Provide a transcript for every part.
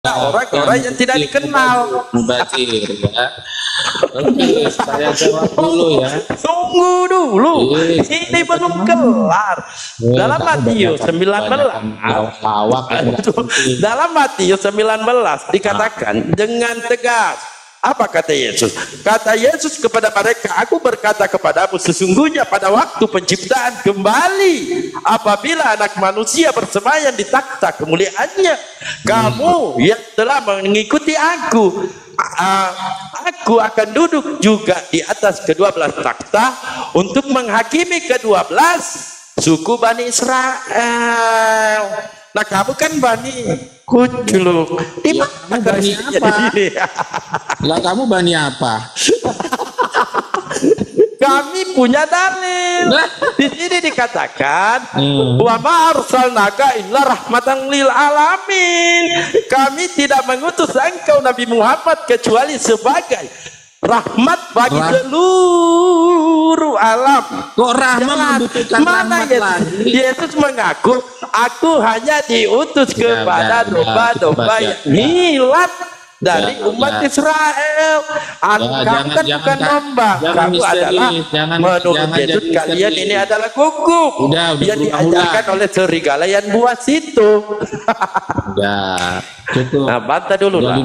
orang-orang yang tidak dikenal. Mubazir ya. Oke, saya jawab dulu ya. Tunggu dulu. Ini belum kelar. Dalam Matius 19. Dalam Matius 19 dikatakan dengan tegas. Apa kata Yesus? Kata Yesus kepada mereka, aku berkata kepadamu, sesungguhnya pada waktu penciptaan kembali, apabila anak manusia bersemayam di takhta kemuliaannya, kamu yang telah mengikuti aku, aku akan duduk juga di atas ke-12 takhta untuk menghakimi ke-12 suku Bani Israel. Nah, kamu kan Bani Kuculuk. Di mana Bani apa? Lah kamu Bani apa? Kami punya dalil. Di sini dikatakan, wa ma arsalnaka illa rahmatan lil alamin. Kami tidak mengutus engkau Nabi Muhammad kecuali sebagai rahmat bagi seluruh alam. Kok rahmat membutuhkan rahmat lagi? Yesus mengaku, aku hanya diutus kepada domba-domba yang hilang dari umat Israel. Kamu kan bukan domba, kamu adalah menurut Yesus kalian ini adalah guguk yang diajarkan oleh serigala yang buas itu. Udah cukup. Nah, bantah dulu lah.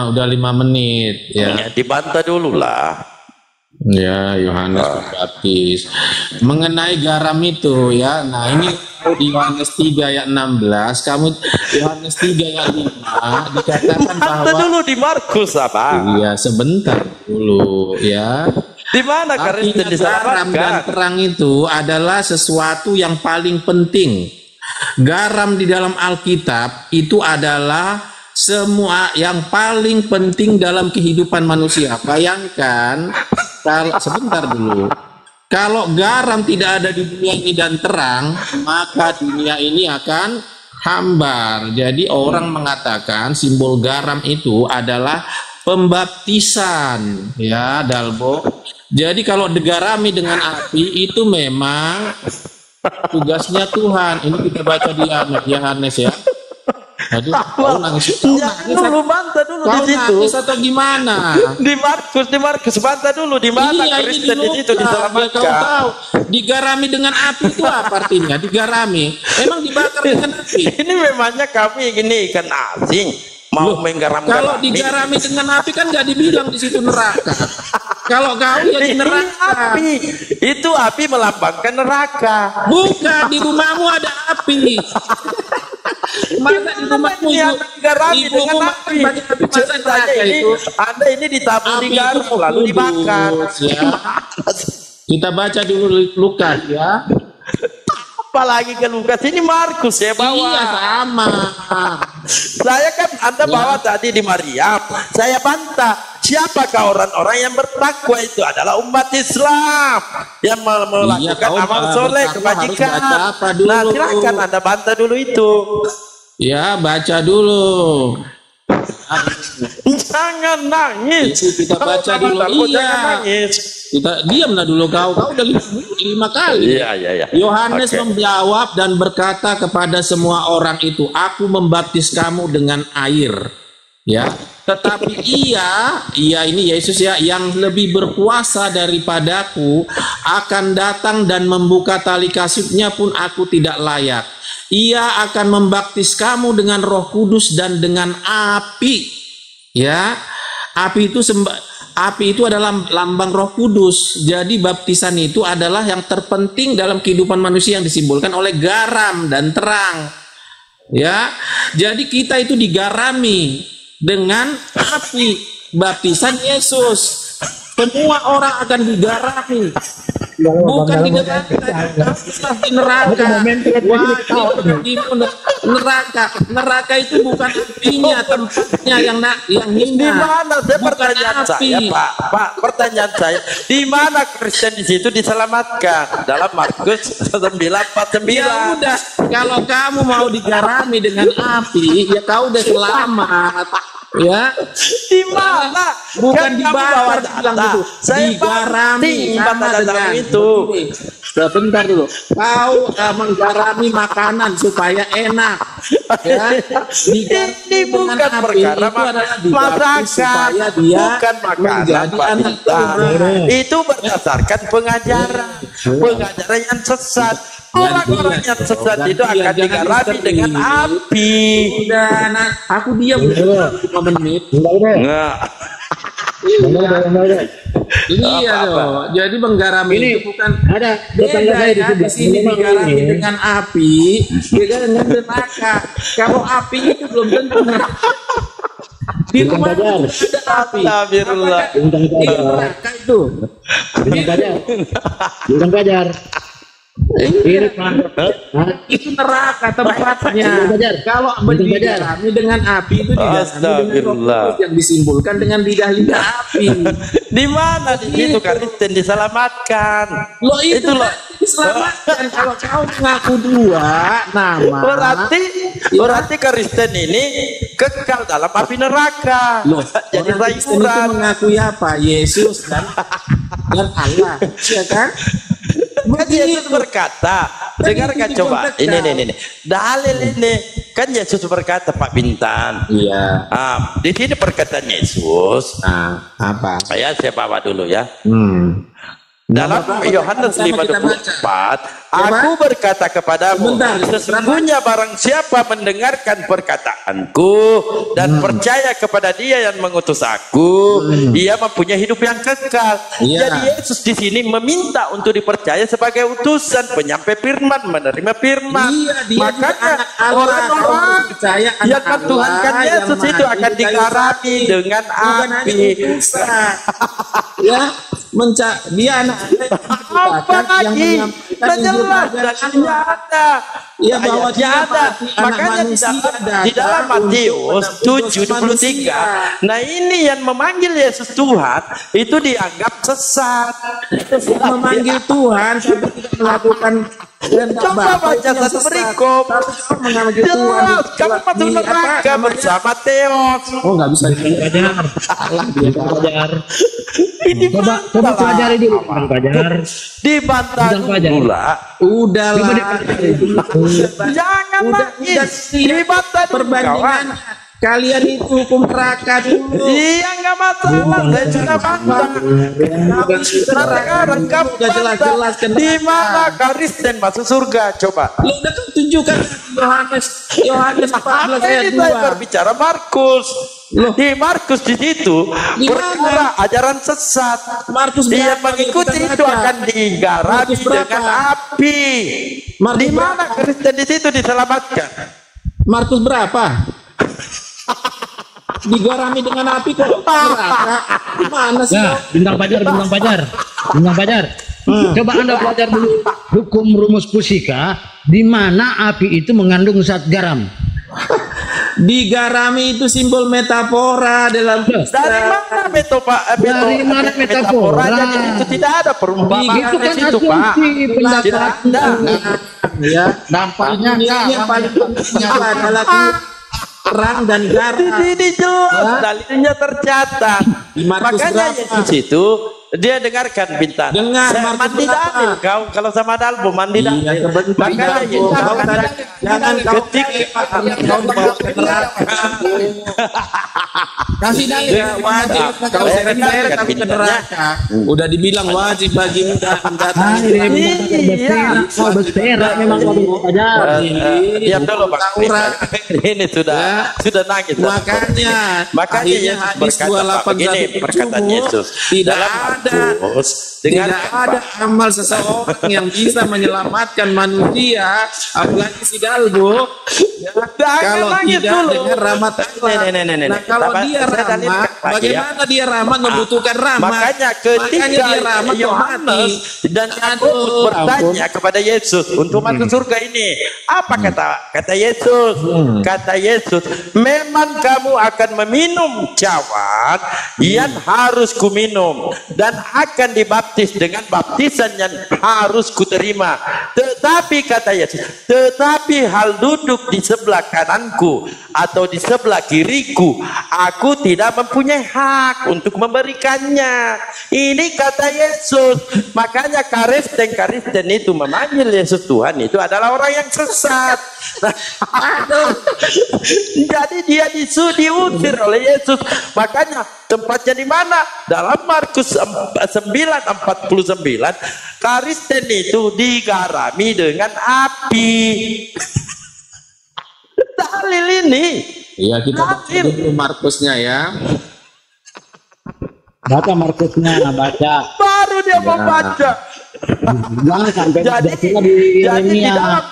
Udah 5 menit ya. Dibantah dulu lah. Ya, Yohanes Pembaptis mengenai garam itu ya. Nah, ini di Yohanes 3 ayat 16, kamu Yohanes 3 ayat 5 dikatakan bahwa dulu di Markus apa? Iya, sebentar dulu ya. Di mana Kristen garam dan terang itu adalah sesuatu yang paling penting. Garam di dalam Alkitab itu adalah semua yang paling penting dalam kehidupan manusia. Bayangkan, sebentar dulu. Kalau garam tidak ada di dunia ini dan terang, maka dunia ini akan hambar. Jadi orang mengatakan simbol garam itu adalah pembaptisan, ya Dalbo. Jadi kalau digarami dengan api itu memang tugasnya Tuhan. Ini kita baca di Yohanes ya. Aduh, kau nangis dulu, bantah dulu kau di situ. Nangis atau gimana? Di Markus bantah dulu di mana Kristen di situ diselamatkan. Kau tahu, digarami dengan api itu apa artinya? Digarami, emang dibakar dengan api. Ini memangnya kami ini ikan asing mau menggaram. Kalau digarami dengan api kan nggak dibilang di situ neraka. Kalau kau ya di neraka. Api itu api melambangkan neraka. Bukan, di rumahmu ada api. Masa di rumahmu ibumu makan banyak api, masa neraka itu? Anda ini ditabur di garam lalu dibakar. Ya. Kita baca dulu Lukas ya. Apalagi ke Lukas, ini Markus ya bawa. Iya sama. Saya kan Anda bawa tadi di Maryam. Saya bantah. Siapakah orang-orang yang bertakwa? Itu adalah umat Islam yang melakukan amal soleh, kebajikan. Nah, silakan Anda bantah dulu itu. Ya, baca dulu. Jangan nangis. Kita baca dulu. Iya. Kita diamlah dulu kau udah 5 kali. Iya. Yohanes menjawab dan berkata kepada semua orang itu, aku membaptis kamu dengan air. Ya, tetapi ia ini Yesus ya, yang lebih berkuasa daripadaku akan datang dan membuka tali kasutnya pun aku tidak layak. Ia akan membaptis kamu dengan Roh Kudus dan dengan api. Ya, api itu adalah lambang Roh Kudus. Jadi baptisan itu adalah yang terpenting dalam kehidupan manusia yang disimbolkan oleh garam dan terang. Ya, jadi kita itu digarami dengan api, baptisan Yesus. Semua orang akan digarami, bukan di neraka. Di neraka itu bukan apinya, tempatnya yang hina. Di mana? Pertanyaan api. Saya, Pak. Pertanyaan saya, di mana Kristen di situ diselamatkan? Dalam Markus 9:49. Ya udah, kalau kamu mau digarami dengan api, ya kau udah selamat. Ya, Di mana? bukan Kan kamu bawa dibakar, bilang data. gitu. Saya Digarami banting sama data dengan itu. sebentar dulu. Kau menggarami makanan supaya enak. Ya, Ini bukan perkara masakan, supaya dia bukan makanan, menjadi Pak anak Bintang. Tuhan. Itu berdasarkan pengajaran yang sesat. Orang-orang yang sesat itu akan digarami dengan api. Udah, nah, aku diam 5 menit. Nah, Iya loh. Jadi menggarami Ini itu bukan ada beda tetangga saya di ya. Di sebelah. sini Memang digarami ini. dengan api, beda dengan neraka. Kalau api itu belum tentu. Di Bukan rumah Fajar. itu ada api. Astagfirullah. Apakah Bukan di Fajar. neraka itu? Bukan Fajar. Bukan Fajar. Ini Pak. Hah? Itu neraka tempatnya. Bukan Fajar. Kalau Bukan Fajar. digarami dengan api itu digarami dengan Astagfirullah. roh kudus yang disimpulkan dengan lidah-lidah api. di mana di situ Kristen diselamatkan? Lo itu loh. diselamatkan kalau kau mengaku 2 nama. Berarti Kristen ini kekal dalam api neraka. Loh, Jadi orang Kristen itu sayuran. mengakui apa? Yesus dan Allah, ya kan? Kan Yesus berkata, dengarkan itu coba. kekal. Ini. Dalil ini. Kan Yesus berkata, Pak Bintan. Iya. Di sini perkataan Yesus. Nah, apa? Saya bawa dulu ya. Nama Dalam berapa? Yohanes Sama kita 5:24, aku berkata kepadamu, Sebentar, sesungguhnya barang siapa mendengarkan perkataanku dan percaya kepada Dia yang mengutus aku, ia mempunyai hidup yang kekal. Iya. Jadi Yesus di sini meminta untuk dipercaya sebagai utusan penyampai firman, menerima firman. Iya, dia juga Makanya anak Allah. orang-orang Kalau percaya anak yang mentuhankan Allah, Yesus yang itu mati akan di kayu digarami salib. dengan Bukan hanya api. utusan. Ya, dia anak Apa lagi? Nah, jelas dalilnya ada. Ya, bahwa Ayatnya dia ada. mati, anak Makanya manusia di dalam datang Matius untuk menebus 7:23. Nah, ini yang memanggil Yesus Tuhan itu dianggap sesat. Yang memanggil Tuhan sampai tidak melakukan kehendak Coba Bapa, baca itu yang satu sesat. berikop. Tapi kau memanggil Tuhan Jelas, kamu masuk di apa neraka namanya? bersama Theos. Oh, nggak bisa Fajar. salah dia. Bukan Fajar. Ini Coba pelajari dulu Bukan Fajar. dibantah Bukan Fajar. pula. Udahlah. Coba dipelajari dulu. Jangan nangis. Dibantah dulu, kawan. Perbandingan kalian itu hukum neraka dulu. Iya, nggak masalah, saya sudah bantah. Sekarang kamu Udah jelas-jelas bantah. Di mana Kristen masuk surga? Coba. Lu udah tunjukkan Yohanes 14 Apa ayat ini saya 2. berbicara Markus? Di Markus di situ Di perkara mana? ajaran sesat. Markus Dia berapa? mengikuti Kita itu baca. akan digarami Markus berapa? dengan api. Markus Di mana berapa? Kristen di situ diselamatkan? Markus berapa? Digarami dengan api kok neraka. Gimana sih? Nah, Bintang Fajar. Bintang Fajar. Coba Anda belajar dulu hukum rumus fisika di mana api itu mengandung zat garam. Digarami itu simbol metafora dalam Dari mana Dari mana metafora? Jadi itu tidak ada perumpamaan Itu di kan situ, Pak. asumsi Tidak pendapat. ada. ya Dampaknya ini yang paling penting adalah terang dan garam. Ini jelas dalilnya tercatat. Di Markus Makanya berapa? Yesus itu dia dengarkan Bintan. Dengar, Saya Markus mandi berapa? dalil kau kalau sama dalbo mandi Iya, dalil. kebetulan. Makanya Yesus Kau mengatakan jangan kau ketika kau dibawa ke neraka. Kasih dalil. Ya, wajib kau Saya seret dengarkan tapi ke bintangnya. neraka. Udah dibilang wajib bagimu datang Iya. Kau berserak memang kau Bintang Fajar. Diam dulu Pak. Taurat. Ini sudah nangis. Makanya Yesus hadis berkata Pak, begini perkataan Yesus tidak dalam ada Markus, tidak dengarkan, ada Pak. amal seseorang yang bisa menyelamatkan manusia apalagi si Dalbo ya, kalau nangis tidak dulu. dengan rahmat Allah. Nih. Nah kalau Bapak, dia saya dalilkan rahmat lagi ya. bagaimana dia rahmat membutuhkan rahmat Makanya Makanya dia rahmat ketika kok mati. Yohanes dan Yakobus bertanya kepada Yesus untuk masuk surga ini, apa kata Yesus? Kata Yesus, memang kamu akan meminum cawan yang harus kuminum, dan dan akan dibaptis dengan baptisan yang harus kuterima. Tetapi kata Yesus, tetapi hal duduk di sebelah kananku atau di sebelah kiriku, aku tidak mempunyai hak untuk memberikannya. Ini kata Yesus. Makanya Kristen itu memanggil Yesus Tuhan itu adalah orang yang sesat. Jadi dia diusir oleh Yesus. Makanya tempatnya di mana? Dalam Markus 9:49, Kristen itu digarami dengan api. Dalil ini. Iya, kita baca dulu Markusnya ya. Baca Markusnya, baca. Baru dia membaca. Jangan sampai Jadi di dalam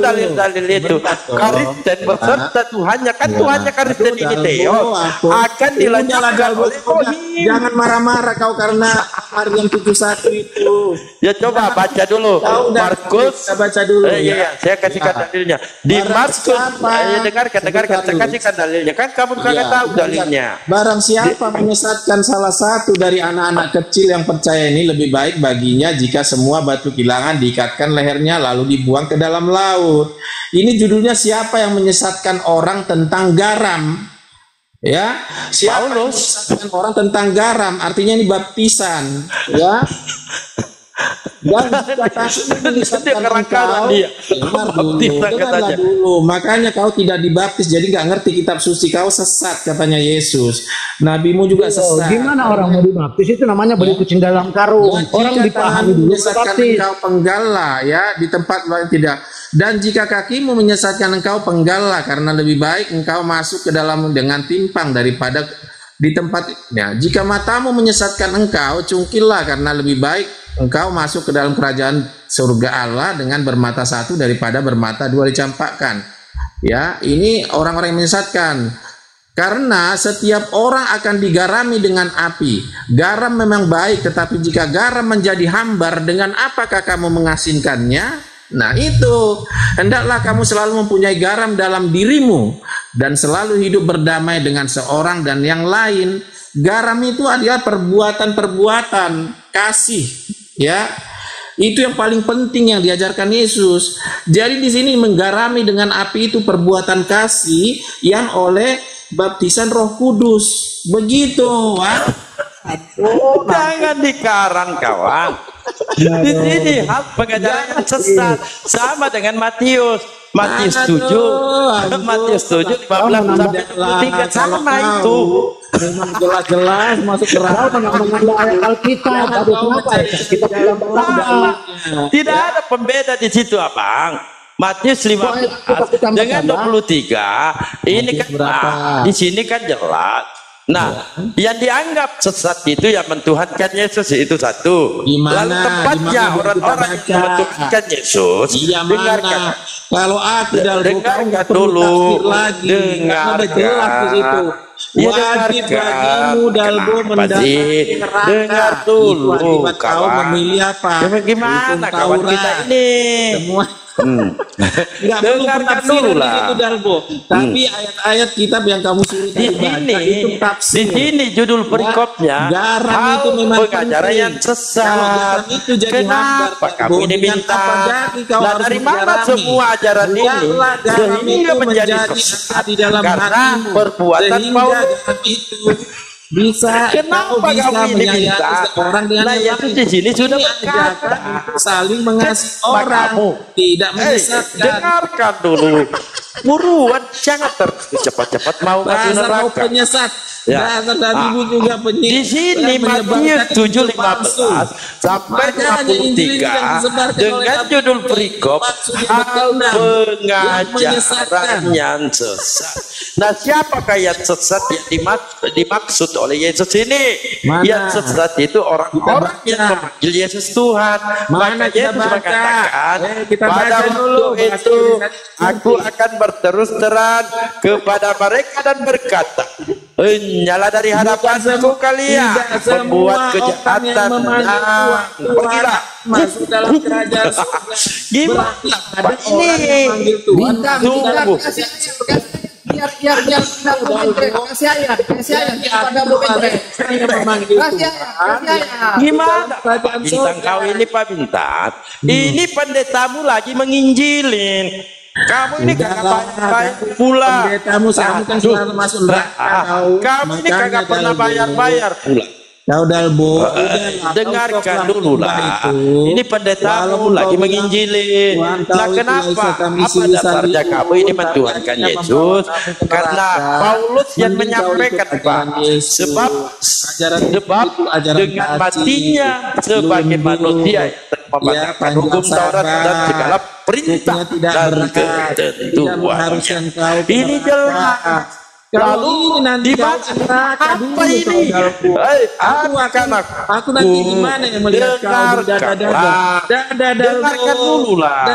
dalil-dalil itu Kristen beserta Tuhannya, kan Tuhannya Kristen ini Theo akan dilanjutkan oleh Elohim. Jangan marah-marah kau karena Maryam 71 itu. Ya coba baca dulu Markus. Baca dulu. Iya, saya kasihkan dalilnya di Markus. Dengarkan, saya kasihkan dalilnya. Kan kamu kagak tahu dalilnya. Barang siapa menyesatkan salah satu dari anak-anak kecil yang percaya ini, lebih baik baginya jika semua batu kilangan diikatkan lehernya lalu dibuang ke dalam laut. Ini judulnya siapa yang menyesatkan orang tentang garam? Ya, siapa yang menyesatkan orang tentang garam? Artinya ini baptisan, ya. Dan dengarlah dulu. Makanya kau tidak dibaptis, jadi nggak ngerti kitab suci, kau sesat katanya Yesus. Nabimu juga sesat. Gimana orang mau dibaptis? Itu namanya beli kucing dalam karung. Orang dipahami dulu menyesatkan engkau penggallah, ya, di tempat lain tidak. Dan jika kakimu menyesatkan engkau penggallah, karena lebih baik engkau masuk ke dalam dengan timpang daripada di tempatnya. Jika matamu menyesatkan engkau, cungkillah, karena lebih baik engkau masuk ke dalam kerajaan surga Allah dengan bermata satu daripada bermata dua dicampakkan. Ya, ini orang-orang yang menyesatkan. Karena setiap orang akan digarami dengan api. Garam memang baik, tetapi jika garam menjadi hambar, dengan apakah kamu mengasinkannya? Nah itu, hendaklah kamu selalu mempunyai garam dalam dirimu dan selalu hidup berdamai dengan seorang dan yang lain. Garam itu adalah perbuatan-perbuatan kasih. Ya, itu yang paling penting yang diajarkan Yesus. Jadi di sini menggarami dengan api itu perbuatan kasih yang oleh baptisan Roh Kudus. Begitu, Wak. Jangan dikarang, kawan. Di sini hal pengajaran yang sesat sama dengan Matius 7, Matius 7 15 sampai 23 sama itu. Memang jelas-jelas masuk ke neraka mengandung ayat Alkitab. Tidak ada pembeda di situ, Abang. Matius 15 dengan 23 ini kan di sini kan jelas. Nah, yang dianggap sesat itu yang mentuhankan Yesus itu satu. Gimana? Lalu tempatnya orang-orang yang mentuhankan Yesus. Dengarkan. Kalau aku dengarkan dulu. Dengarkan. Wajib bagimu Dalbo mendatangi neraka. Dengar dulu. Akibat kau memilih apa? Gimana kawan kita ini? Semua. Nggak perlu penafsiran itu Dalbo, tapi ayat-ayat kitab yang kamu suruh baca itu tafsir. Di sini judul perikopnya garam itu memang pengajaran yang sesat. Kalau garam itu jadi kenapa kamu diminta? Nah, dari mana semua ajaran ini sehingga menjadi sesat di dalam karena perbuatan Paulus itu bisa. Kenapa kamu ini minta orang dengan Yesus di sini sudah berkata saling mengasihi orang, tidak menyesatkan. Dengarkan dulu, buruan, jangan cepat-cepat mau masuk neraka. Penyesat. Ya. Ibu juga di sini Matius 7:15 sampai 53 dengan judul perikop hal pengajaran yang sesat. Nah, siapakah yang sesat yang dimaksud oleh Yesus ini? Yang sesat itu orang-orang yang memanggil Yesus Tuhan. Maka Yesus mengatakan pada waktu itu aku akan berterus terang kepada mereka dan berkata, nyala dari hadapanku kalian membuat kejahatan. Pergilah masuk dalam kerajaan surga. Gimana ini? Tunggu. kasih ayat kepada Bu Menteri. Kasih ayat. Gimana Bintang kau ini Pak Bintang? Ini pendetamu lagi menginjilin. Kamu ini kagak bayar pula. Pendetamu kamu kan selalu masuk neraka. Kamu ini kagak pernah bayar pula. Ya udah Bu, dengarkan dulu lah. Ini pendetamu lagi menginjili. Nah kenapa? Apa dasarnya kamu ini mentuhankan Yesus? Karena Paulus yang menyampaikan Pak. Sebab dengan matinya sebagai manusia membatalkan hukum Taurat dan segala perintah dan ketentuan. Ini jelas. Lalu nanti di apa ini? Aku nanti gimana yang melihat kau dengarkan dulu lah.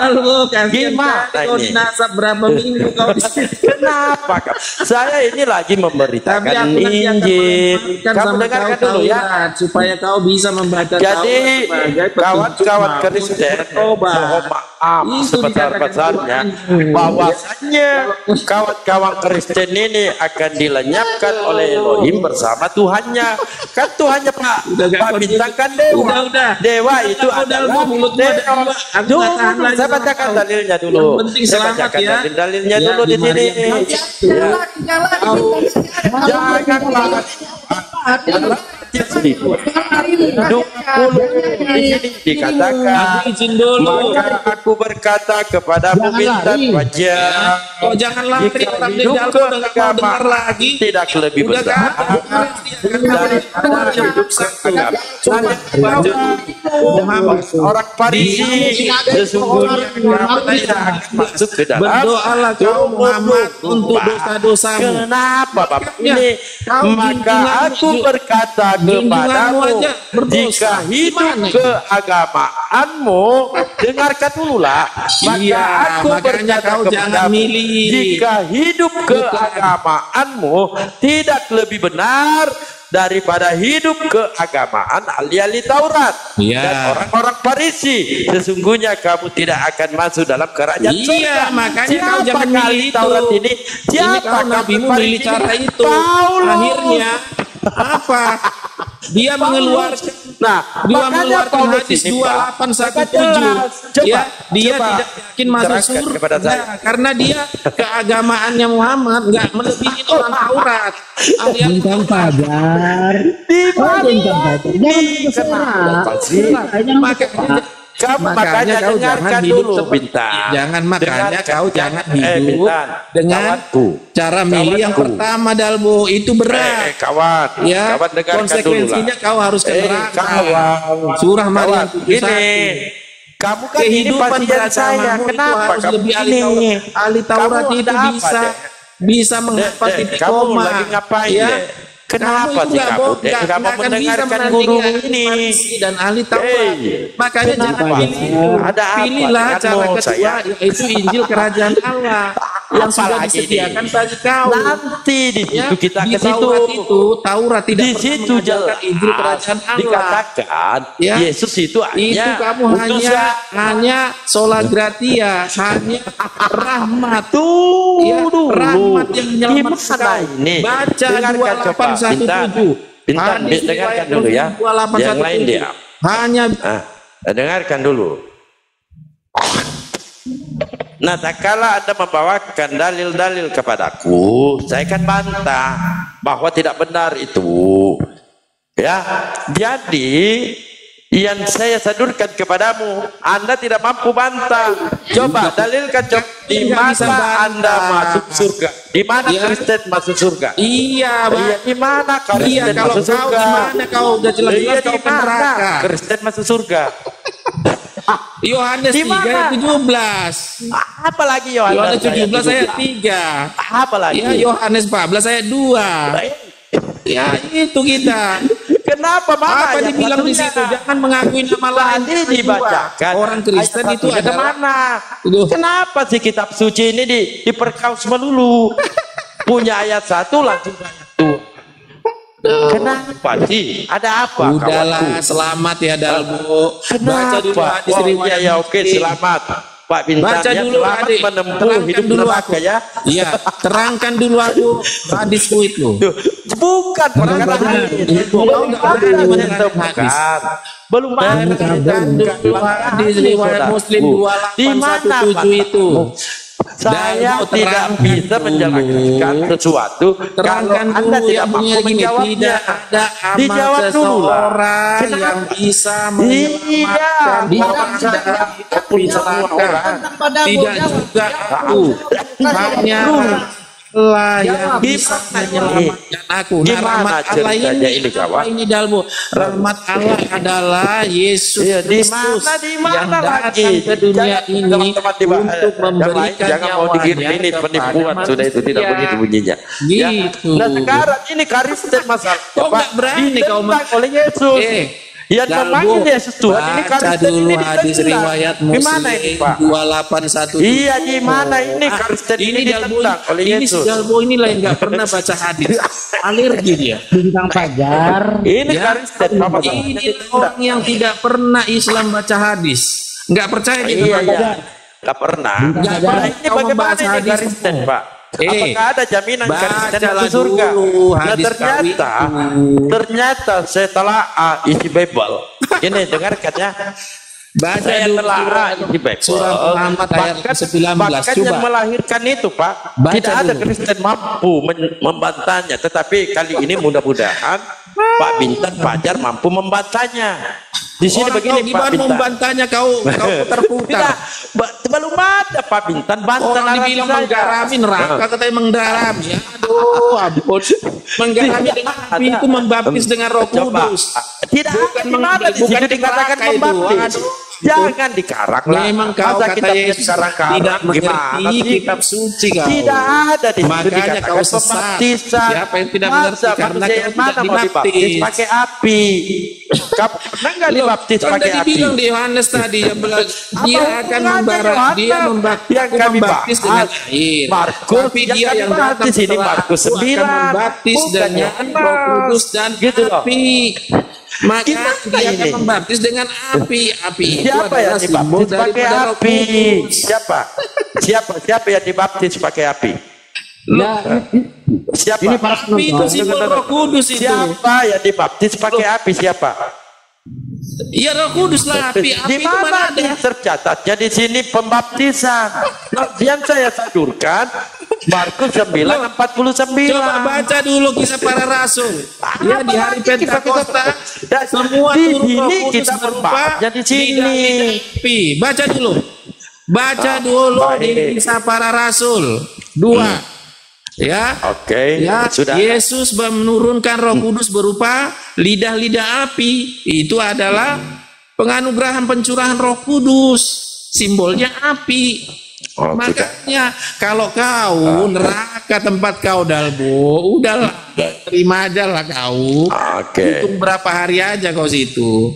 Gimana kau ini? dinasab berapa minggu kau di situ? Kenapa kau? Saya ini lagi memberitakan Injil. Kamu dengarkan dulu ya, supaya kau bisa membaca. Jadi kawan-kawan Kristen, mohon maaf sebesar-besarnya bahwasannya kawan-kawan Kristen ini akan dilenyapkan oleh Elohim bersama Tuhannya. Kan Tuhannya Pak Bintang kan dewa. Dewa itu adalah dewa. Saya bacakan dalilnya dulu. Saya bacakan dalilnya dulu di sini. Jangan banget. Di sini dikatakan, maka aku berkata kepada Bintang wajah, oh jangan lari orang di dalam udah dengar lagi, tidak lebih besar orang Farisi. Sesungguhnya kamu tidak akan masuk ke dalam. Berdoalah kau Muhammad untuk dosa-dosamu. Kenapa Bapak ini? Maka aku berkata kepadamu, jika hidup keagamaanmu, dengarkan dulu lah. Maka aku berkata kepadamu, jika hidup keagamaanmu tidak lebih benar daripada hidup keagamaan ahli-ahli Taurat dan orang-orang Farisi, sesungguhnya kamu tidak akan masuk dalam kerajaan surga. Makanya siapa kau jangan milih itu. Taurat ini? Siapa nabimu milih cara itu? Akhirnya apa? Dia mengeluarkan mengeluarkan hadis 2817. Ya, dia tidak yakin masuk surga karena dia keagamaannya Muhammad enggak melebihi orang Taurat. Bintang Fajar. Di makanya kau jangan dulu Bintang. Jangan makanya kau jangan hidup dengan cara milih yang pertama Dalbo, itu berat. Kawan, ya, kawan dengarkan konsekuensinya dulu kau harus ke neraka. Surah Maryam 71. Kamu kan kehidupan saya, kenapa harus lebih ahli Taurat itu bisa menghafal titik koma. Ya. Kenapa sih kamu tidak mau mendengarkan guru ini dan ahli Taurat? Makanya jangan pilihlah cara kedua, yaitu Injil Kerajaan Allah yang sudah disediakan bagi kau. Nanti di situ kita ke situ. Taurat tidak di situ jelas Injil Kerajaan Allah. Dikatakan Yesus itu kamu hanya sola gratia, hanya rahmat. Rahmat yang menyelamatkan. Baca 2817. Bintang, dengarkan dulu ya. Yang lain dia. Hanya dengarkan dulu. Nah, tak kala Anda membawakan dalil-dalil kepadaku, saya akan bantah bahwa tidak benar itu. Ya, jadi yang saya sadurkan kepadamu, Anda tidak mampu bantah. Coba dalilkan, di mana Anda masuk surga? Di mana Kristen masuk surga? Iya, di mana Kristen masuk surga? Di mana kau udah jelas-jelas kau neraka? Kristen masuk surga. Yohanes 3:17. Apalagi Yohanes 17 ayat 3. Apalagi? Ya, Yohanes 14 ayat 2. Ya, itu kita. Kenapa apa dibilang di situ? Jangan mengakui nama lain. Dibacakan. Orang Kristen itu ada mana? Kenapa sih kitab suci ini diperkaus melulu? Punya ayat 1 langsung ayat 2. Kenapa sih? Ada apa? Udahlah, selamat ya Dalbo. Baca dulu hadis riwayat. Ya oke, selamat. Pak Bintang Baca ya, dulu, selamat adik. menempuh Terangkan hidup dulu neraka aku. ya. Iya, terangkan dulu aku hadisku itu. Tuh, bukan perkara hadis. Itu kau nggak berani menerangkan hadis. Belum ada Terangkan dulu hadis riwayat Muslim Di mana 2817 itu. Saya Dan tidak terangkan bisa dulu. menjelaskan sesuatu Terangkan kalau Anda dulu tidak yang mampu bunyinya gini, menjawabnya. tidak ada amal Dijawab dulu lah. seseorang Kenapa? yang bisa Iya, menyelamatkan orang tidak dari api neraka. Padamu, Tidak jawab. juga aku, hanya Allah yang bisa menyelamatkan aku. Nah, Gimana rahmat Allah ceritanya ini ini, kawan? apa ini Dalbo? Rahmat Allah adalah Yesus Iya, di Kristus mana yang datang lagi? ke dunia Jangan, ini teman-teman, untuk yang lain memberikan jangan mau dikirim nyawanya ini kepada penipuan sudah itu tidak manusia. begitu bunyinya. Gitu. Nah sekarang ini Kristen masalah. Kok nggak berani kau oleh Yesus? Yang memanggil Yesus Tuhan ini baca Kristen dulu ini hadis ditentang. riwayat Gimana ini Pak? 2817. Iya gimana ini Kristen ini Dalbo ditentang oleh ini si Yesus. Dalbo inilah yang nggak pernah baca hadis. Alergi dia. Bintang Fajar. Ini Ya, Kristen Pak masalahnya ini ditentang. orang yang tidak pernah Islam baca hadis. Nggak percaya dia Iya baca. iya. Gak pernah. Nggak Nah, pernah ini kau bagaimana membahas ini hadis. Kristen Pak? Eh, Apakah ada jaminan Kristen bacalah masuk surga? dulu Nah hadis ternyata setelah isi Bible. Ini dengarkan ya. Baca Saya dulu telah isi Bible. surah Muhammad ayat ke-19. Bahkan Coba. yang melahirkan itu Pak, Baca tidak ada dulu. Kristen mampu membantahnya. Tetapi kali ini mudah-mudahan Pak Bintang Fajar mampu membantahnya. Di sini Orang begini kau Pak gimana Bintang. membantahnya kau putar-putar. Tidak, belum ada Pak Bintang bantah Orang narasi dibilang saya. menggarami neraka katanya menggarami. Aduh, ampun. Menggarami dengan api itu membaptis dengan Roh Coba. Kudus. Tidak Bukan di mana di bukan situ di dikatakan neraka itu. membaptis. Aduh. Jangan dikarang lah. Memang kau Masa kata kita Yesus dikarang-karang? tidak Gimana mengerti sih? kitab suci kau. Tidak ada di situ Makanya dikatakan kau sesat. pembaptisan. Siapa yang tidak Masa mengerti karena manusia kau yang tidak mana mau dibaptis dibaptis? pakai api? Kamu pernah nggak Loh, dibaptis kan pakai tadi api? bilang di Yohanes tadi yang dia akan hubungannya membara, Yohanes? dia membaptis, Yang kami membaptis dengan bahas. air. Markus Tapi yang dia kami yang bahas datang di sini, setelah Markus aku akan 9. membaptis Bukan dengan Yohanes. Roh Kudus dan Gitu loh. api. Maka Gimana dia akan ini? membaptis dengan api. Api itu Siapa yang adalah simbol dibaptis pakai daripada Roh api? Kudus. Siapa yang dibaptis pakai api? Ya, Siapa? ini para Api itu penonton. simbol Roh Kudus itu. Siapa yang dibaptis pakai api? Siapa? Iya Roh Kudus lah api. Api Di itu mana mana ada? tercatatnya di sini pembaptisan? Nah, yang saya sadurkan Markus 9:49. Coba baca dulu kisah para rasul. Ya di hari Pentakosta semua di turun Roh sini Kudus kita berupa membahasnya di sini. lidah-lidah api. Baca dulu. Baca dulu di baik. kisah para rasul 2. Ya. Oke, Ya, sudah. Yesus menurunkan Roh Kudus berupa lidah-lidah api. Itu adalah penganugerahan pencurahan Roh Kudus. Simbolnya api. Oh, Makanya kalau kau neraka tempat kau Dalbo, udahlah terima aja lah kau. Oke. Hitung berapa hari aja kau situ.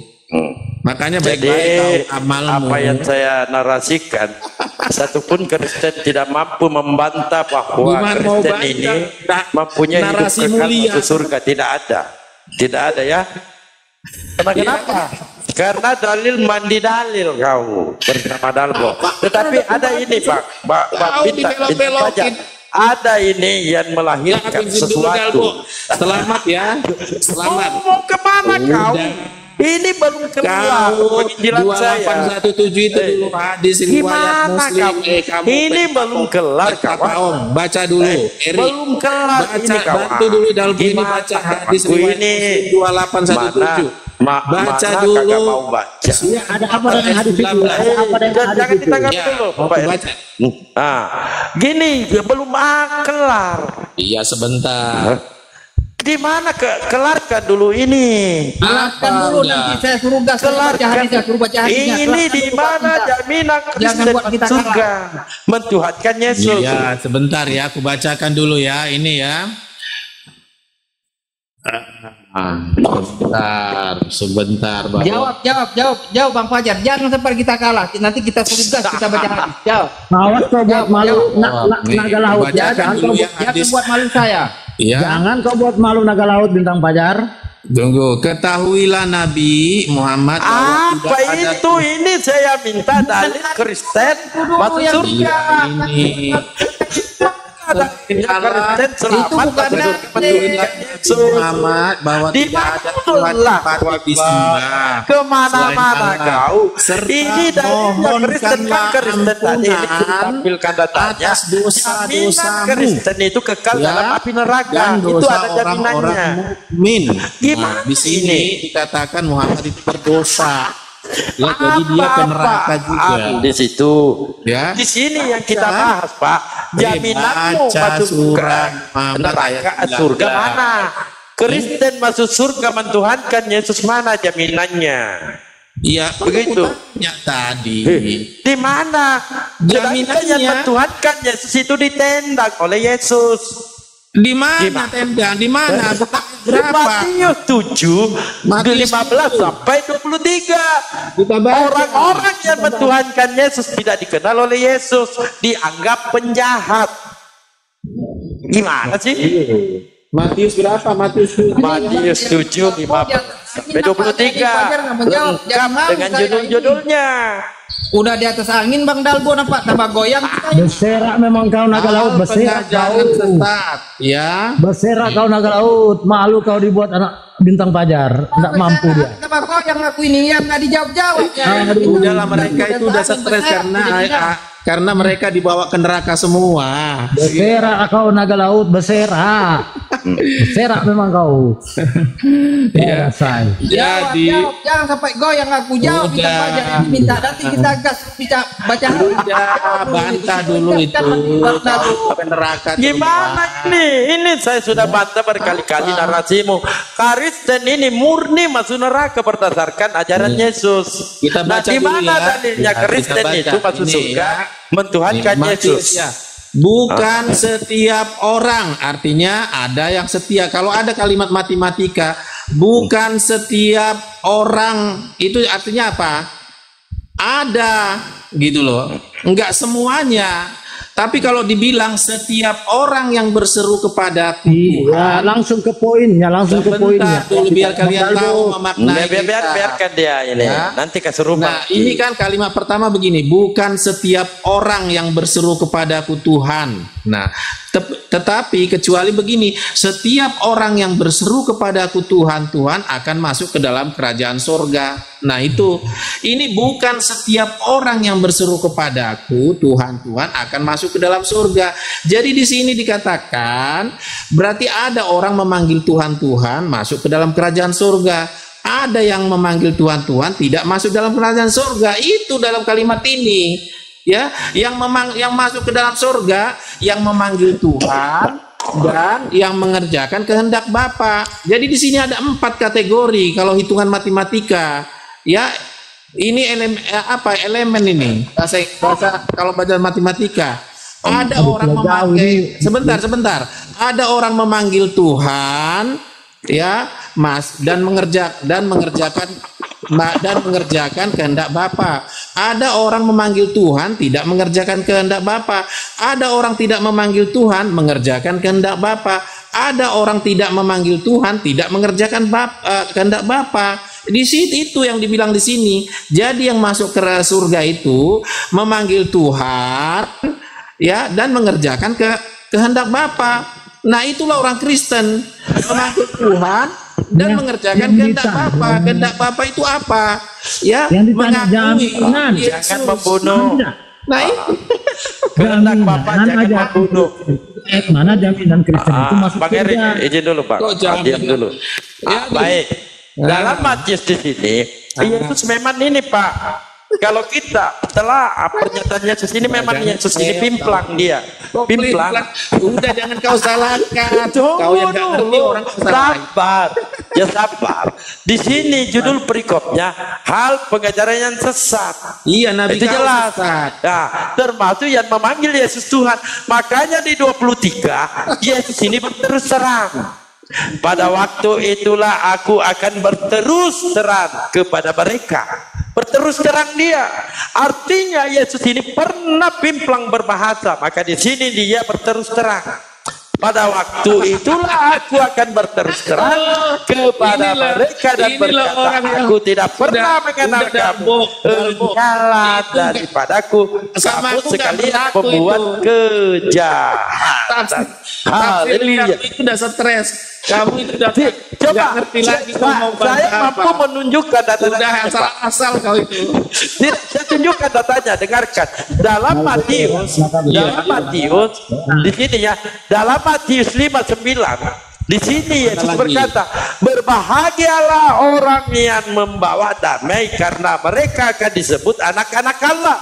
Makanya Jadi baik-baik kau amalmu. apa yang saya narasikan, satupun Kristen tidak mampu membantah bahwa Gimana mau Kristen baca? ini Nah, mempunyai hidup narasi kekal mulia. masuk surga. Tidak ada, tidak ada ya. Kenapa? Karena dalil mandi dalil kau bersama Dalbo. Tetapi ada ini Pak Kau Bintang dibelok-belokin. ada ini yang Ya, melahirkan habis dulu Dalbo. sesuatu. Selamat ya. Selamat. Mau kemana kau? Udah. Ini belum keluar Kau penginjilan saya. 2817 itu dulu hadis riwayat Gimana Muslim. kamu? Ini belum kelar kawan. kawan. Baca dulu. Eri. Belum kelar Baca ini kawan. bantu dulu Dalbo ini Gimana baca hadis kawanku riwayat ini? Muslim 2817. Baca mana dulu. kagak mau baca. Ya, ada apa dengan hadis itu? Ada apa dengan hadis Jangan itu? ditangkap Ya, dulu, mau Pak Eri. baca. Nah, gini belum kelar. Iya sebentar. Di mana kelarkan dulu ini? Kelarkan dulu nanti saya suruh gas baca hadisnya, suruh baca hadisnya. Ini Kelarkan di dulu, mana Pak. jaminan Jangan Kristen buat kita surga mentuhankan Yesus? Iya, sebentar ya, aku bacakan dulu ya, ini ya. Sebentar, Bang. Jawab Bang Fajar. Jangan sampai kita kalah. Nanti kita suruh gas kita baca hadis. Jawab. Awas kau buat malu Nih, naga laut ya. bacakan Jangan dulu kau ya Jangan hadis. buat malu saya. Ya. jangan kau buat malu naga laut Bintang Fajar. Tunggu, ketahuilah Nabi Muhammad bahwa Apa tidak ada itu? Ini saya minta dalil Kristen masuk surga. ini. Kristen Itu selamat bukan masuk Ketahuilah Yesus. Muhammad bahwa Di tidak ada mana Tuhan lah, patut disembah kemana-mana selain Allah. kau. Serta Ini dalilnya Kristen kan Kristen tadi ini tampilkan datanya. atas dosa-dosamu Jaminan Kristen itu kekal ya, dalam api neraka. dan Itu dosa ada jaminannya. orang-orang mukmin. Gimana Nah, di sini ini? dikatakan Muhammad itu berdosa. Ya, jadi dia ke neraka juga. Di situ. Ya. Di sini yang kita Baca. bahas, Pak. Jaminanmu Baca masuk surah ke Muhammad neraka ayat surga 19. mana? Kristen masuk surga mentuhankan Yesus mana jaminannya? Iya, Begitu. aku tanya tadi. Di mana? Jaminannya. Jaminannya yang mentuhankan Yesus itu ditendang oleh Yesus. Di mana tenda? Di mana? Berapa? Matius 7 Matius 15 sampai 23. Kita baca. Orang-orang yang mentuhankan Yesus tidak dikenal oleh Yesus, dianggap penjahat. Gimana sih? Matius berapa? Matius Matius 7 15 sampai 23. Lengkap dengan judul-judulnya. Udah di atas angin Bang Dalbo nampak tambah goyang kita ini. Berserak memang kau naga laut, berserak jangan kau. sesat, ya. Berserak kau naga laut, malu kau dibuat anak bintang pajar, tidak mampu dia. Tambah goyang aku ini yang nggak dijawab-jawab ya. Udahlah, mereka itu udah stres karena mereka dibawa ke neraka semua. Berserak kau naga laut, berserak. Berserak memang kau. Ya, say. Jadi Jangan sampai goyang aku jawab kita Udah. aja minta nanti kita gas kita baca udah bantah dulu itu ke neraka. Gimana ini? Ini saya sudah bantah berkali-kali narasimu. Kristen ini murni masuk neraka berdasarkan ajaran Yesus. Kita Nah, baca di dulu mana ya. dalilnya Kita Kristen baca. itu masuk Ini surga ya. mentuhankan Matius, Yesus? ya. Bukan setiap orang, artinya ada yang setia. Kalau ada kalimat matematika, bukan setiap orang, itu artinya apa? Ada, gitu loh. Enggak semuanya. Tapi kalau dibilang setiap orang yang berseru kepadaku, Iya, langsung ke poinnya, langsung ke poinnya. sebentar dulu biar kalian tahu memaknai kita. Biarkan dia ini. Ya. Nanti kesurupan. Nah, ini kan kalimat pertama begini, bukan setiap orang yang berseru kepadaku Tuhan. Nah, tetapi kecuali begini, setiap orang yang berseru kepadaku Tuhan, Tuhan akan masuk ke dalam kerajaan sorga. Nah, itu ini bukan setiap orang yang berseru kepadaku Tuhan, Tuhan akan masuk ke dalam surga. Jadi di sini dikatakan berarti ada orang memanggil Tuhan, Tuhan masuk ke dalam kerajaan surga. Ada yang memanggil Tuhan, Tuhan tidak masuk dalam kerajaan surga. Itu dalam kalimat ini, ya, yang masuk ke dalam surga, yang memanggil Tuhan dan yang mengerjakan kehendak Bapa. Jadi di sini ada 4 kategori kalau hitungan matematika, ya. Ini elemen ini bahasa kalau belajar matematika. Ada orang memanggil sebentar. Ada orang memanggil Tuhan, ya, Mas, dan mengerjakan kehendak Bapa. Ada orang memanggil Tuhan tidak mengerjakan kehendak Bapa. Ada orang tidak memanggil Tuhan mengerjakan kehendak Bapa. Ada orang tidak memanggil Tuhan tidak mengerjakan kehendak Bapa. Di situ itu yang dibilang di sini. Jadi yang masuk ke surga itu memanggil Tuhan, ya, dan mengerjakan kehendak Bapa. Nah, itulah orang Kristen, memanggil Tuhan dan mengerjakan kehendak Bapa. Kehendak Bapa itu apa? Ya, Yang ditanya mengakui jaminan. Yesus. Jangan membunuh. Nah, itu Kehendak Bapa jangan aja. membunuh. Mana jaminan Kristen itu masuk Bang Eri, surga? izin dulu Pak. Kok jaminan? Diam dulu. Baik. Dalam Matius di sini, Yesus memang ini Pak. Kalau kita setelah pernyataan Yesus ini memang Yesus ini pimplang dia. Pimplang. Udah, jangan kau salahkan. Kau yang nggak ngerti orang kau salahkan. Sabar, ya sabar. Di sini judul perikopnya hal pengajaran yang sesat. Iya, Nabi Itu kau jelas. sesat. Nah, termasuk yang memanggil Yesus Tuhan. Makanya di 23 Yesus ini berterus terang. Pada waktu itulah aku akan berterus terang kepada mereka. Berterus terang dia. Artinya Yesus ini pernah pimplang berbahasa. Maka di sini dia berterus terang. pada waktu itulah aku akan berterus terang kepada mereka dan berkata, aku tidak pernah mengenal kamu, engkaulah daripadaku, kamu sekalian pembuat kejahatan. Haleluya. Kamu itu udah stres, kamu itu udah Coba ngerti lagi ngomong saya mampu menunjukkan data-data. Udah asal-asal kau itu. Saya tunjukkan datanya, dengarkan. Dalam Matius di sini ya, dalam Matius 5:9. Di sini Yesus berkata, berbahagialah orang yang membawa damai karena mereka akan disebut anak-anak Allah.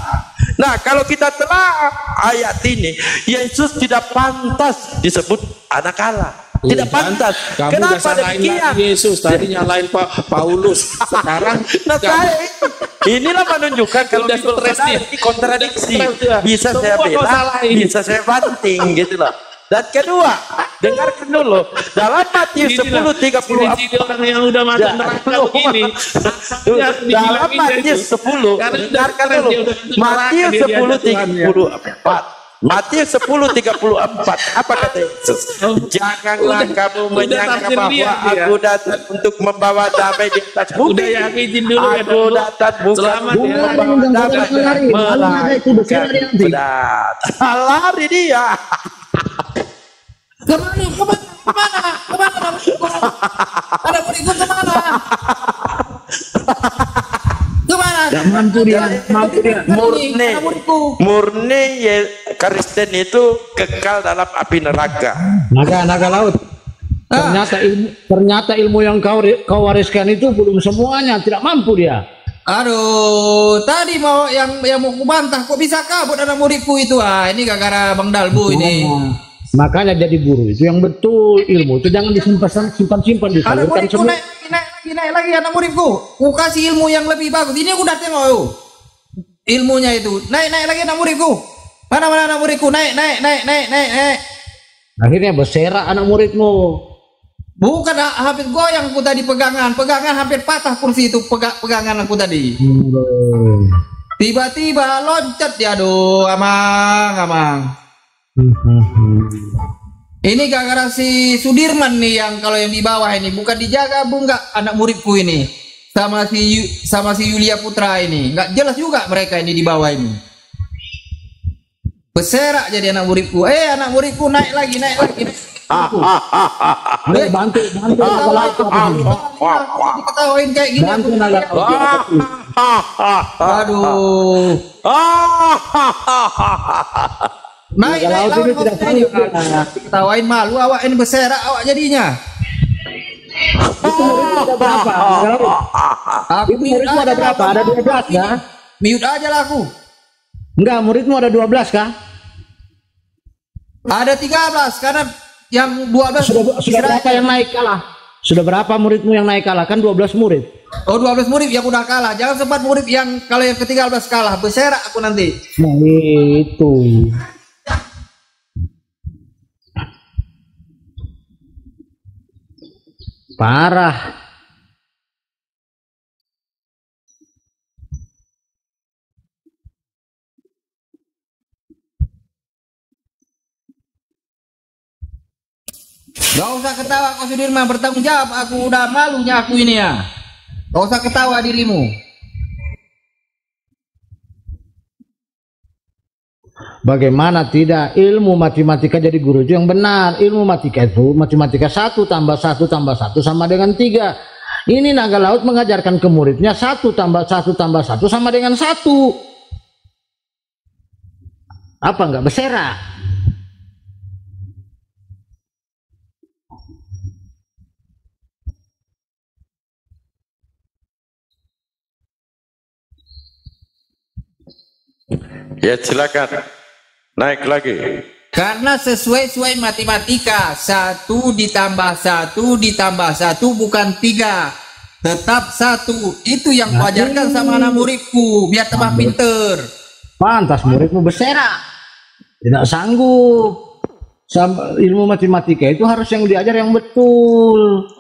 Nah, kalau kita telah ayat ini, Yesus tidak pantas disebut anak Allah. Tidak pantas. Kamu Kenapa demikian? Yesus tadi nyalain Paulus. Sekarang inilah menunjukkan kalau di kontradiksi. Bisa saya bela, bisa saya banting gitu loh. Dan kedua, dengarkan dulu, dalam Matius 10:34, orang yang udah masuk neraka begini, dalam Matius 10, dengarkan dulu, Matius 10:34. Matius 10:34, apa kata Yesus? Janganlah kamu menyangka bahwa aku datang untuk membawa damai di atas bumi. Udah yakin dulu ya, Aku datang bukan untuk membawa damai, melainkan lari dia. Kemana? Ada muridku kemana? Kemana? Gak mampu dia. Murni ya, Kristen itu kekal dalam api neraka. Naga laut. Ternyata ilmu yang kau wariskan itu belum semuanya, tidak mampu dia. Aduh, tadi mau yang mau kubantah, kok bisa kabur anak muridku itu? Ini gara-gara Bang Dalbu ini. Makanya jadi guru itu yang betul, ilmu itu jangan simpan disalurkan semua. Naik lagi anak muridku. Ku kasih ilmu yang lebih bagus. Ini aku udah tengok ilmunya itu. Naik lagi anak muridku. Mana anak muridku? Naik. Akhirnya berserak anak muridmu. Bukan, hampir goyang aku tadi pegangan hampir patah kursi itu pegangan aku tadi. Tiba-tiba loncat dia, aduh, amang. Ini gara-gara si Sudirman nih yang kalau yang di bawah ini bukan dijaga nggak anak muridku ini sama si Yulia Putra ini nggak jelas juga mereka ini di bawah ini berserak jadi anak muridku. Anak muridku naik lagi. Bantu diketawain kayak gini. Aduh. Naik laut tidak ketawain, malu awak ini, berserak awak jadinya. Itu muridmu ada berapa? Itu muridmu ada berapa? Ada 12 ya? Mute aja lah aku. Enggak, muridmu ada 12 kah? Ada 13 karena yang 12 sudah berapa yang naik kalah? Sudah berapa muridmu yang naik kalah? Kan 12 murid. Oh, 12 murid yang udah kalah. Jangan sempat murid yang kalau yang ke-13 kalah, berserak aku nanti. Nah, itu. Parah. Gak usah ketawa kau Sudirman, bertanggung jawab. Aku udah malunya aku ini ya. Gak usah ketawa dirimu. Bagaimana tidak, ilmu matematika jadi guru itu yang benar. Ilmu matematika 1 tambah 1 tambah 1 sama dengan 3. Ini naga laut mengajarkan ke muridnya 1 tambah 1 tambah 1 sama dengan 1. Apa enggak berserak? Ya silakan. Naik lagi. Karena sesuai matematika 1 ditambah 1 ditambah 1 bukan 3, tetap 1. Itu yang kuajarkan sama anak muridku biar tambah pinter. Pantas muridmu berserak, tidak sanggup. Ilmu matematika itu harus yang diajar yang betul.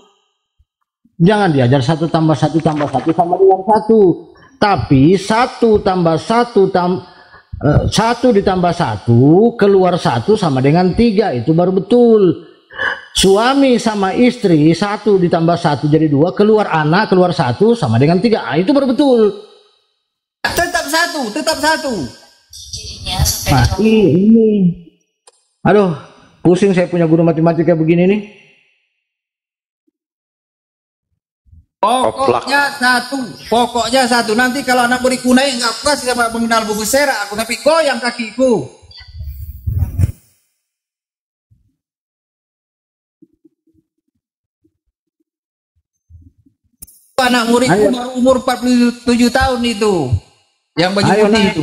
Jangan diajar 1 tambah 1 tambah 1 sama dengan 1. Tapi 1 tambah 1 1 ditambah 1 keluar 1 sama dengan 3, itu baru betul. Suami sama istri 1 ditambah 1 jadi 2, keluar anak keluar 1 sama dengan 3, itu baru betul. Tetap satu. Nah, ini aduh, pusing saya punya guru matematika begini nih. Pokoknya satu. Nanti kalau anak muridku naik nggak aku kasih sama mengenal buku serak aku, tapi goyang kakiku. Anak muridku baru umur 47 tahun itu, yang baju putih itu.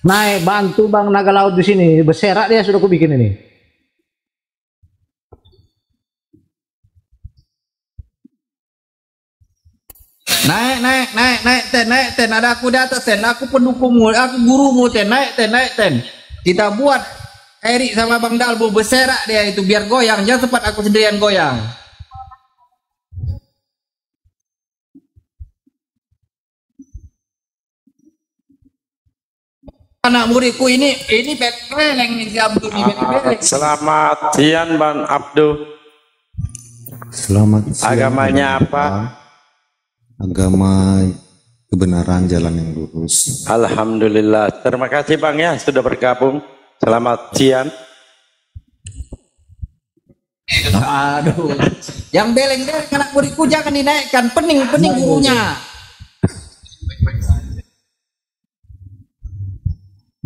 Naik bantu Bang Naga Laut di sini, berserak dia sudah aku bikin ini. Naik ten, ada aku di atas ten, aku pendukungmu, aku gurumu ten, naik ten. Kita buat Erik sama Bang Dalbo berserak dia itu biar goyang, jangan sempat aku sendirian goyang. Anak muridku ini beleng nih si Abdul ini beleng. Selamat siang Bang Abdul. Selamat siang. Agamanya apa? Agama kebenaran, jalan yang lurus. Alhamdulillah. Terima kasih Bang ya sudah bergabung. Selamat siang. Aduh, yang beleng anak muridku jangan dinaikkan, pening gurunya.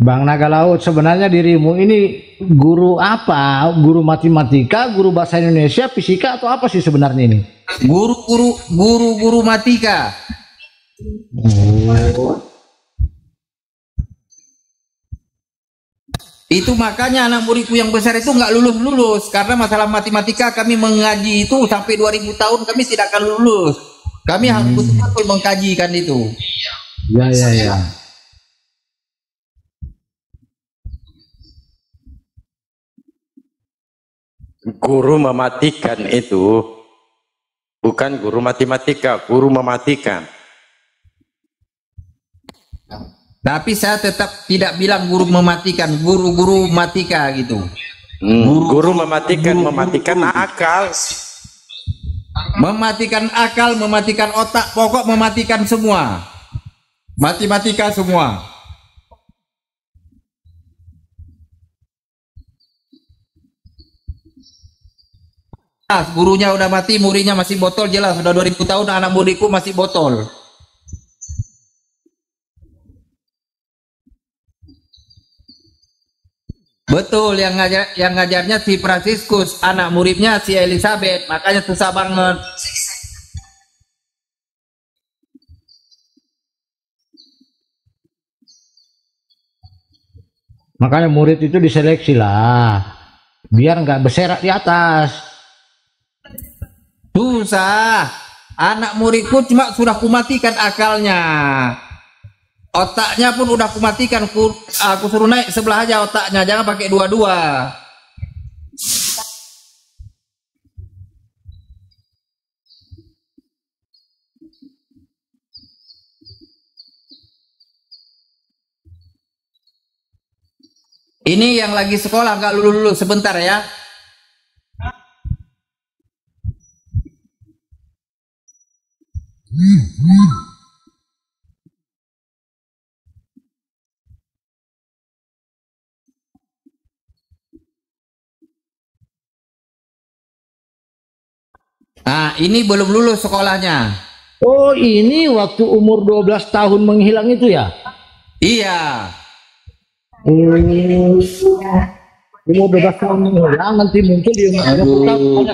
Bang Naga Laut, sebenarnya dirimu ini guru apa? Guru matematika, guru bahasa Indonesia, fisika, atau apa sih sebenarnya ini? Guru matika. Itu makanya anak muridku yang besar itu nggak lulus karena masalah matematika kami mengaji itu sampai 2000 tahun kami tidak akan lulus. Kami harus betul-betul mengkajikan itu. Ya. Guru mematikan itu bukan guru matematika, guru mematikan. Tapi saya tetap tidak bilang guru mematikan, guru matika gitu. Guru mematikan akal. Mematikan akal, mematikan otak, pokok mematikan semua. Matematika semua. Gurunya udah mati, muridnya masih botol, jelas sudah 2000 tahun anak muridku masih botol. Betul, yang ngajarnya si Fransiskus, anak muridnya si Elizabeth, makanya susah banget. Makanya murid itu diseleksi lah, biar nggak berserak di atas. Susah, anak muridku cuma sudah kumatikan akalnya, otaknya pun udah kumatikan. Aku suruh naik sebelah aja otaknya, jangan pakai dua-dua. Ini yang lagi sekolah nggak lulus sebentar ya. Nah, ini belum lulus sekolahnya. Oh, ini waktu umur 12 tahun menghilang itu ya? Iya. Umur 12 tahun menghilang, nanti muncul di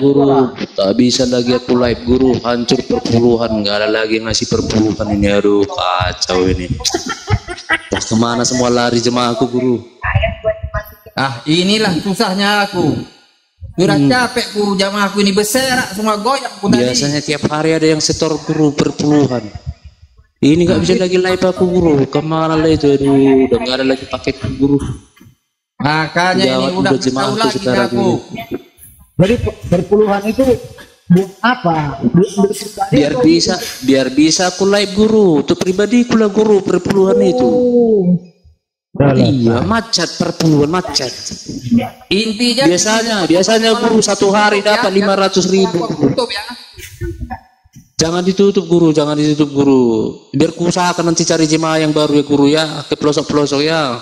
guru, tak bisa lagi aku live guru, hancur perpuluhan, nggak ada lagi ngasih perpuluhan ini, aduh kacau ini. Terus kemana semua lari jemaahku guru? Ah, inilah susahnya aku. Sudah capek ku, jamaahku ini berserak semua goyang. Biasanya tiap hari ada yang setor guru perpuluhan. Ini nggak bisa lagi live aku guru, kemana lah itu, aduh, udah nggak ada lagi paket guru. Makanya ini udah tahu lagi aku. Jadi perpuluhan itu buat apa? Biar bisa aku live guru, untuk pribadi aku lah guru perpuluhan itu. Iya, macet perpuluhan macet. Intinya Biasanya guru satu hari dapat 500.000. tutup ya. Jangan ditutup guru, jangan ditutup guru. Biar ku usahakan nanti cari jemaah yang baru ya guru ya, ke pelosok-pelosok ya.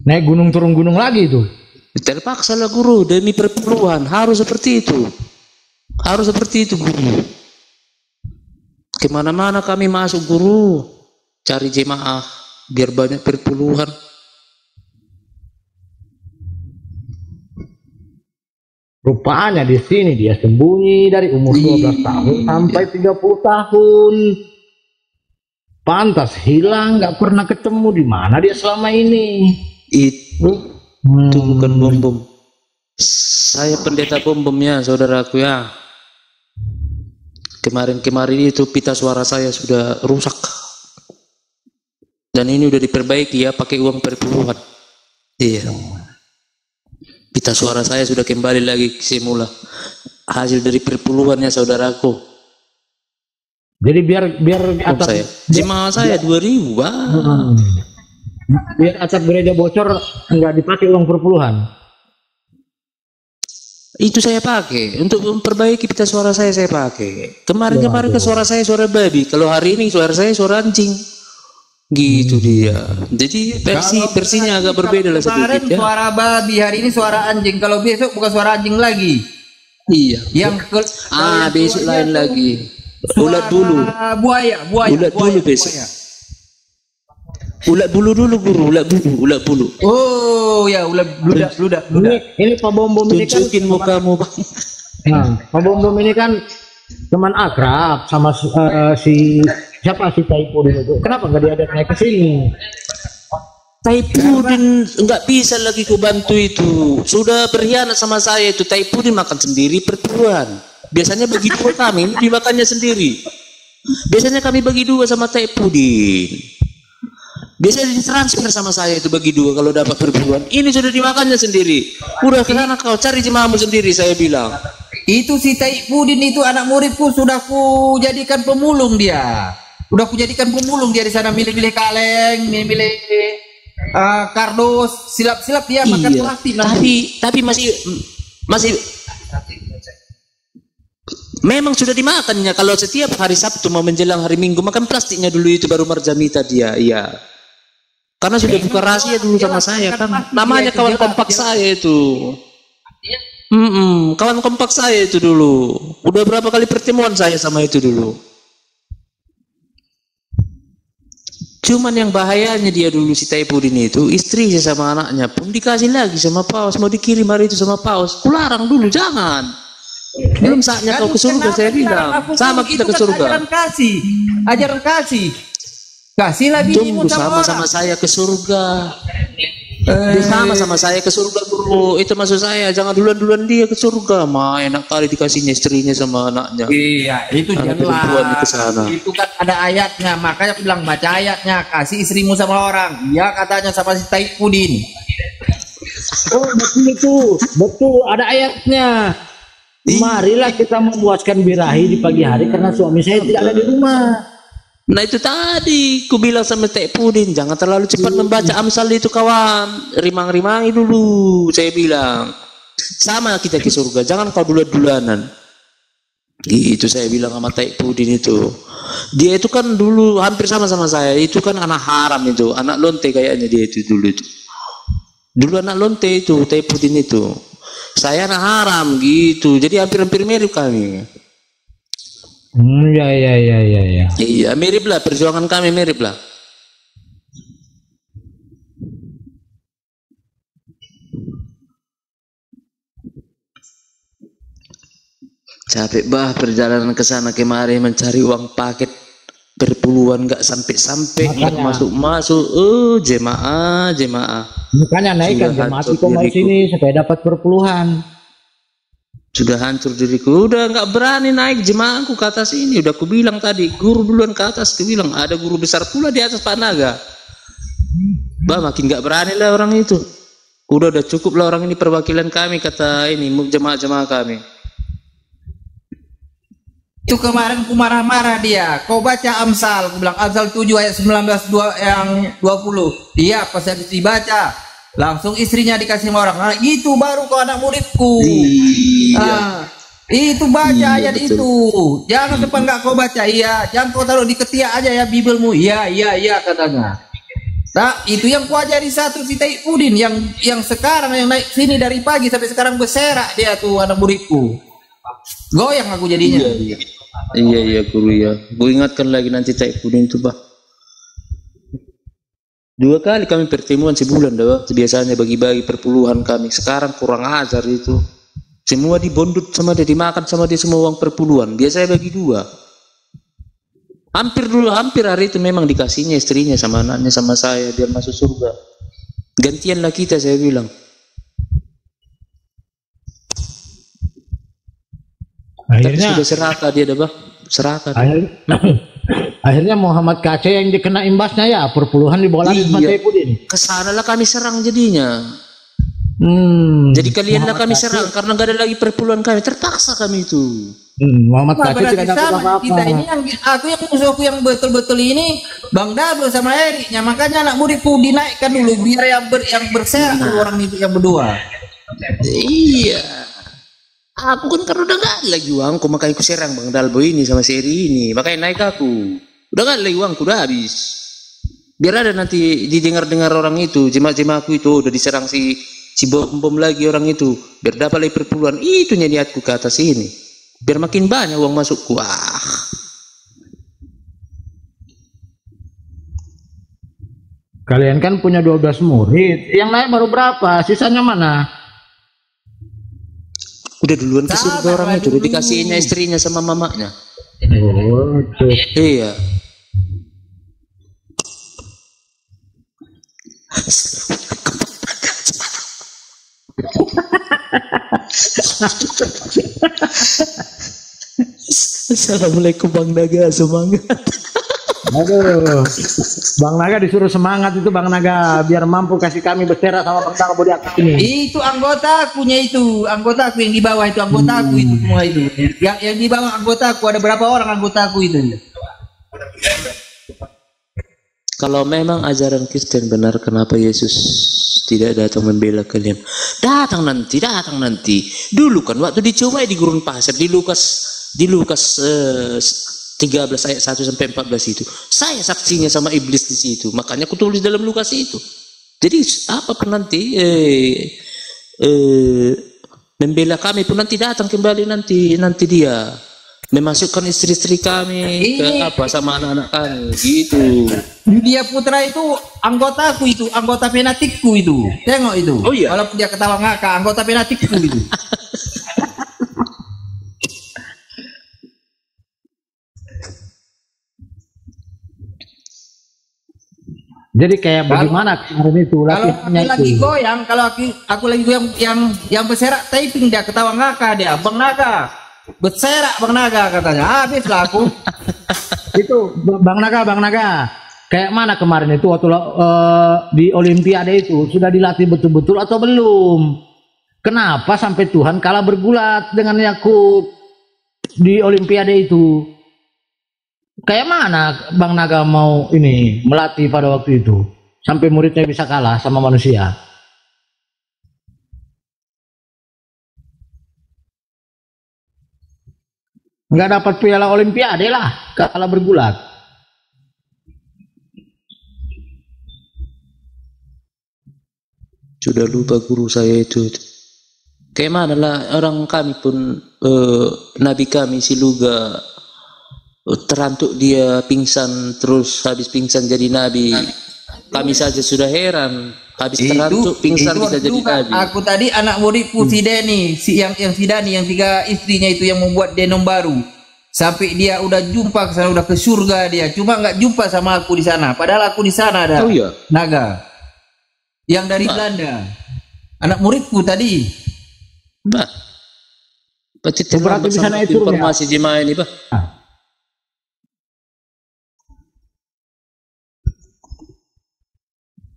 Naik gunung turun gunung lagi itu. Terpaksa lah guru, demi perpuluhan harus seperti itu. Harus seperti itu guru. Kemana-mana kami masuk guru, cari jemaah biar banyak perpuluhan. Rupanya di sini dia sembunyi dari umur 12 tahun sampai 30 tahun. Pantas hilang, nggak pernah ketemu. Di mana dia selama ini? Itu bukan bom-bom. Saya pendeta bom-bom ya, saudaraku ya. Kemarin-kemarin itu pita suara saya sudah rusak. Dan ini udah diperbaiki ya, pakai uang perpuluhan. Iya. Pita suara saya sudah kembali lagi semula. Hasil dari perpuluhannya saudaraku. Jadi biar atap Saya. Jemaah saya 2.000, Bang. biar atap gereja bocor nggak dipakai uang perpuluhan. Itu saya pakai untuk memperbaiki pita suara saya pakai. Kemarin ke suara saya suara babi, kalau hari ini suara saya suara anjing. Gitu dia. jadi versinya agak berbeda lah Kemarin sedikit ya. suara babi, hari ini suara anjing. Kalau besok bukan suara anjing lagi. Iya. Yang Besok lain lagi. Ulat bulu. Buaya. Ulat bulu besok. Buaya. Ulat bulu dulu guru, ulat bulu. Oh ya, ludah. Ini Pak Bom Bom ini kan, Tunjukin mukamu, Bang. Pak Bom Bom ini kan teman akrab sama si siapa si Taipudin itu. Kenapa nggak diajak naik ke sini? Taipudin nggak bisa lagi ku bantu itu. Sudah berkhianat sama saya itu. Taipudin makan sendiri perpuluhan. Biasanya bagi dua kami, ini dimakannya sendiri. Biasanya kami bagi dua sama Taipudin. Biasanya ditransfer sama saya itu bagi dua kalau dapat perpuluhan. Ini sudah dimakannya sendiri. Udah kesana kau cari jemaahmu sendiri, saya bilang. Itu si Taipudin itu anak muridku, sudah ku jadikan pemulung dia. Udah ku jadikan pemulung dia di sana, milih-milih kaleng, milih-milih kardus, silap-silap dia makan plastik. Tapi masih memang sudah dimakannya. Kalau setiap hari Sabtu mau menjelang hari Minggu makan plastiknya dulu itu baru marjamita dia. Iya. Karena sudah buka rahasia dulu sama saya kan. Namanya kawan kompak saya itu. Kawan kompak saya itu dulu. Udah berapa kali pertemuan saya sama itu dulu. Cuman yang bahayanya dia dulu si Taipudin itu, istri sama anaknya pun dikasih lagi sama Paus, mau dikirim hari itu sama Paus. Kularang dulu, jangan. Belum saatnya kau ke surga, saya bilang. Sama kita ke surga. Ajaran kasih. Kasihlah binimu sama saya ke surga. Dia sama saya ke surga guru. Itu maksud saya, jangan duluan dia ke surga. Enak kali dikasihnya istrinya sama anaknya. Iya, itu janganlah. Itu kan ada ayatnya, makanya aku bilang baca ayatnya, kasih istrimu sama orang. Iya katanya sama si Taipudin. Oh betul itu, betul ada ayatnya. Marilah kita memuaskan birahi di pagi hari karena suami saya tidak ada di rumah. Nah itu tadi ku bilang sama Taipudin, jangan terlalu cepat membaca Amsal itu kawan, rimang-rimangi dulu, saya bilang. Sama kita ke surga, jangan kau duluan-dulanan. Gitu saya bilang sama Taipudin itu. Dia itu kan dulu hampir sama saya, itu kan anak haram itu, anak lonte kayaknya dia itu dulu itu. Dulu anak lonte itu, Taipudin itu. Saya anak haram gitu, jadi hampir-hampir mirip kami. Ya. Iya, mirip lah, perjuangan kami mirip lah. Capek perjalanan ke sana kemari mencari uang paket berpuluhan nggak sampai nggak masuk. Jemaah. Makanya naikkan jemaah itu mau sini supaya dapat perpuluhan. Sudah hancur diriku, udah nggak berani naik jemaahku ke atas ini. Udah aku bilang tadi, guru duluan ke atas. Aku bilang ada guru besar pula di atas Pak Naga. Makin nggak berani lah orang itu. Udah cukup lah orang ini perwakilan kami, kata ini jemaah-jemaah kami. Itu kemarin ku marah-marah dia. Kau baca Amsal, ku bilang Amsal 7 ayat 19 yang 20. Iya, pas habis dibaca, langsung istrinya dikasih sama orang. Nah, itu baru kau anak muridku. Nah, itu baca ayat betul. itu. Jangan depan enggak kau baca. Iya, jangan kau taruh di ketiak aja ya Bibelmu. Iya katanya. Nah, itu yang ku ajari satu si Taifudin yang sekarang yang naik sini dari pagi sampai sekarang berserak dia tuh anak muridku. Goyang aku jadinya. Iya guru ya. Gue ingatkan lagi nanti Taifudin itu bah. 2 kali kami pertemuan sebulan dah. Biasanya bagi-bagi perpuluhan kami. Sekarang kurang ajar itu. Semua dibondut sama dia, dimakan sama dia semua uang perpuluhan. Biasanya bagi 2. Hampir hari itu memang dikasihnya istrinya sama anaknya sama saya biar masuk surga. Gantianlah kita saya bilang. Akhirnya sudah serakah dia dah bah. Serakah. Akhirnya Muhammad Kace yang dikena imbasnya ya, perpuluhan dibawa lagi sama Taifudin. Kesanalah kami serang jadinya. Jadi kalianlah kami serang karena nggak ada lagi perpuluhan kami. Terpaksa kami itu. Muhammad Kace tidak dapat sama apa-apa. kita ini yang musuhku yang betul-betul ini Bang Dado sama Eriknya. Makanya anak muridku dinaikkan dulu biar yang berserak orang itu yang berdua. Iya. Aku kan karena udah gak ada lagi uangku, makanya aku serang Bang Dalbo ini sama seri ini, makanya naik aku. Udah gak ada lagi uangku, udah habis. Biar ada nanti didengar-dengar orang itu, jemaah-jemaahku itu udah diserang si bom lagi orang itu, biar dapat lagi perpuluhan. Itu niatku ke atas ini, biar makin banyak uang masukku. Kalian kan punya 12 murid, yang naik baru berapa? Sisanya mana? Udah duluan ke surga orang itu, udah dikasihinnya istrinya sama mamanya. Oh, iya. Assalamualaikum Bang Naga, semangat. Aduh, Bang Naga disuruh semangat itu Bang Naga biar mampu kasih kami berserak sama Bang Naga bodi ini. Itu anggotaku yang di bawah itu anggotaku itu semua itu. Yang di bawah anggotaku ada berapa orang anggotaku itu? Kalau memang ajaran Kristen benar, kenapa Yesus tidak datang membela kalian? Datang nanti. Dulu kan waktu dicoba di gurun pasir di Lukas 13 ayat 1 sampai 14 itu. Saya saksinya sama iblis di situ. Makanya aku tulis dalam Lukas itu. Jadi apapun nanti membela kami pun nanti datang kembali nanti dia memasukkan istri-istri kami ke apa sama anak-anak kami gitu. Yulia Putra itu anggotaku itu, anggota fanatikku itu. Tengok itu. Oh iya. Walaupun dia ketawa ngakak, anggota fanatikku itu. Jadi kayak bagaimana kemarin itu latihannya itu? Lagi goyang, kalau aku lagi goyang yang berserak typing dia ketawa ngakak dia, Bang Naga. Berserak Bang Naga katanya. Habislah aku. Itu Bang Naga. Kayak mana kemarin itu waktu di Olimpiade itu sudah dilatih betul-betul atau belum? Kenapa sampai Tuhan kalah bergulat dengan Yakub di Olimpiade itu? Kayak mana Bang Naga mau ini melatih pada waktu itu sampai muridnya bisa kalah sama manusia? Nggak dapat piala Olimpiade lah, kalah bergulat. Sudah lupa guru saya itu. Kayak mana lah orang kami pun nabi kami si Luga terantuk dia pingsan, terus habis pingsan jadi nabi. Kami saja sudah heran, habis terantuk pingsan bisa jadi nabi. Aku tadi anak muridku si Deni, yang si Dani yang 3 istrinya itu yang membuat denom baru. Sampai dia udah jumpa ke sana, udah ke surga dia. Cuma nggak jumpa sama aku di sana. Padahal aku di sana ada. Oh iya. Naga. Yang dari Belanda. Anak muridku tadi. Bah. Berarti terlambat sama informasi jemaah ini, Pak.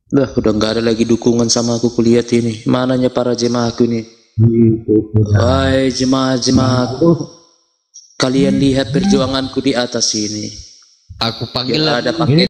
Dah, udah nggak ada lagi dukungan sama aku kulihat ini. Mananya para jemaahku ini? Wahai jemaah-jemaahku. Kalian lihat perjuanganku di atas ini. Aku panggil Ada paket